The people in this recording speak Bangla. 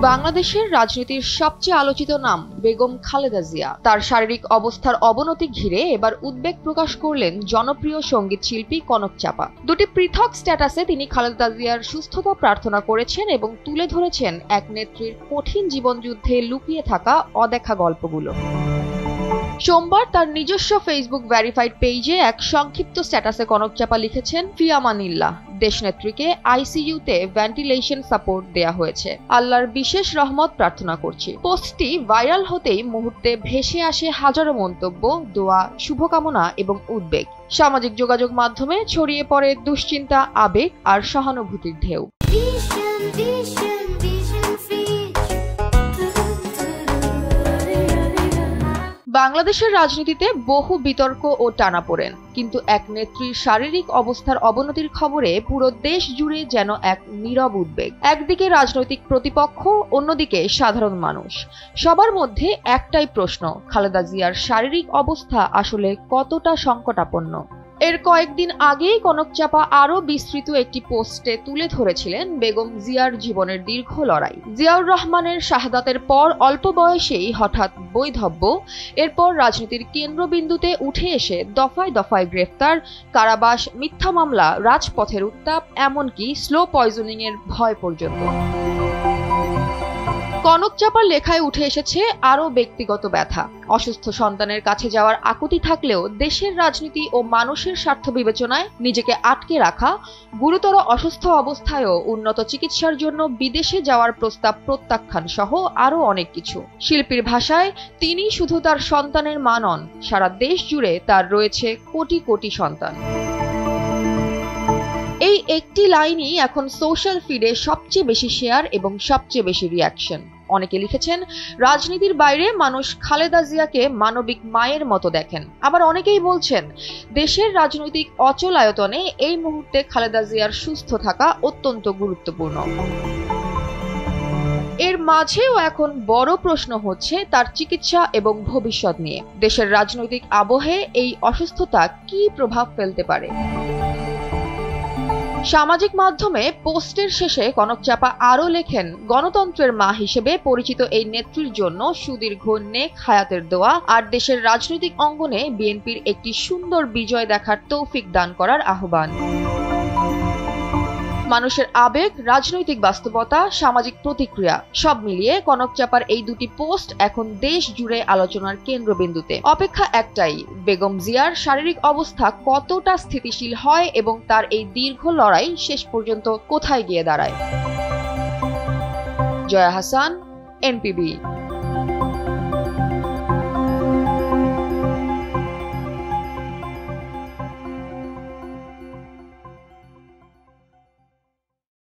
বাংলাদেশের রাজনীতির সবচেয়ে আলোচিত নাম বেগম খালেদা জিয়া। তার শারীরিক অবস্থার অবনতি ঘিরে এবার উদ্বেগ প্রকাশ করলেন জনপ্রিয় সঙ্গীত শিল্পী কনক চাপা। দুটি পৃথক স্ট্যাটাসে তিনি খালেদা জিয়ার সুস্থতা প্রার্থনা করেছেন এবং তুলে ধরেছেন এক নেত্রীর কঠিন জীবনযুদ্ধে লুকিয়ে থাকা অদেখা গল্পগুলো। সোমবার তার নিজস্ব ফেসবুক ভেরিফাইড পেজে এক সংক্ষিপ্ত স্ট্যাটাসে কনক চাপা লিখেছেন, ফিয়ামানিল্লাহ, দেশনেত্রীকে আইসিইউতে ভেন্টিলেশন সাপোর্ট দেয়া হয়েছে। আল্লাহর বিশেষ রহমত প্রার্থনা করছি। পোস্টটি ভাইরাল হতেই মুহূর্তে ভেসে আসে হাজারো মন্তব্য, দোয়া, শুভকামনা এবং উদ্বেগ। সামাজিক যোগাযোগ মাধ্যমে ছড়িয়ে পড়ে দুশ্চিন্তা, আবেগ আর সহানুভূতির ঢেউ। বাংলাদেশের রাজনীতিতে বহু বিতর্ক ও টানাপোড়েন, কিন্তু এক নেত্রীর শারীরিক অবস্থার অবনতির খবরে পুরো দেশ জুড়ে যেন এক নীরব উদ্বেগ। একদিকে রাজনৈতিক প্রতিপক্ষ, অন্যদিকে সাধারণ মানুষ। সবার মধ্যে একটাই প্রশ্ন, খালেদা জিয়ার শারীরিক অবস্থা আসলে কতটা সংকটাপন্ন? এর কয়েকদিন আগেই কনক চাপা আরো বিস্তৃত একটি পোস্টে তুলে ধরেছিলেন বেগম জিয়ার জীবনের দীর্ঘ লড়াই। জিয়াউর রহমানের শাহাদাতের পর অল্প বয়সেই হঠাৎ বৈধব্য, এরপর রাজনীতির কেন্দ্রবিন্দুতে উঠে এসে দফায় দফায় গ্রেফতার, কারাবাস, মিথ্যা মামলা, রাজপথের উত্তাপ, এমনকি স্লো পয়জনিং এর ভয় পর্যন্ত। কনক চাপার লেখায় উঠে এসেছে আরও ব্যক্তিগত ব্যথা। অসুস্থ সন্তানের কাছে যাওয়ার আকুতি থাকলেও দেশের রাজনীতি ও মানুষের স্বার্থ বিবেচনায় নিজেকে আটকে রাখা, গুরুতর অসুস্থ অবস্থায়ও উন্নত চিকিৎসার জন্য বিদেশে যাওয়ার প্রস্তাব প্রত্যাখ্যান সহ আরও অনেক কিছু। শিল্পীর ভাষায়, তিনি শুধু তার সন্তানের মা নন, সারা দেশ জুড়ে তার রয়েছে কোটি কোটি সন্তান। এই একটি লাইনই এখন সোশ্যাল ফিডে সবচেয়ে বেশি শেয়ার এবং সবচেয়ে বেশি রিয়াকশন। অনেকে লিখেছেন, রাজনীতির বাইরে মানুষ খালেদা জিয়াকে মানবিক মায়ের মতো দেখেন। আবার অনেকেই বলছেন, দেশের রাজনৈতিক অচলায়তনে এই মুহূর্তে খালেদা জিয়ার সুস্থ থাকা অত্যন্ত গুরুত্বপূর্ণ। এর মাঝেও এখন বড় প্রশ্ন হচ্ছে তার চিকিৎসা এবং ভবিষ্যৎ নিয়ে। দেশের রাজনৈতিক আবহে এই অসুস্থতা কী প্রভাব ফেলতে পারে? সামাজিক মাধ্যমে পোস্টের শেষে কনক চাপা আরও লেখেন, গণতন্ত্রের মা হিসেবে পরিচিত এই নেত্রীর জন্য সুদীর্ঘ নেক হায়াতের দোয়া আর দেশের রাজনৈতিক অঙ্গনে বিএনপির একটি সুন্দর বিজয় দেখার তৌফিক দান করার আহ্বান। মানুষের আবেগ, রাজনৈতিক বাস্তবতা, সামাজিক প্রতিক্রিয়া সব মিলিয়ে কনক চাপার এই দুটি পোস্ট এখন দেশ জুড়ে আলোচনার কেন্দ্রবিন্দুতে। অপেক্ষা একটাই, বেগম জিয়ার শারীরিক অবস্থা কতটা স্থিতিশীল হয় এবং তার এই দীর্ঘ লড়াই শেষ পর্যন্ত কোথায় গিয়ে দাঁড়ায়। জয়া হাসান, এনপিবি।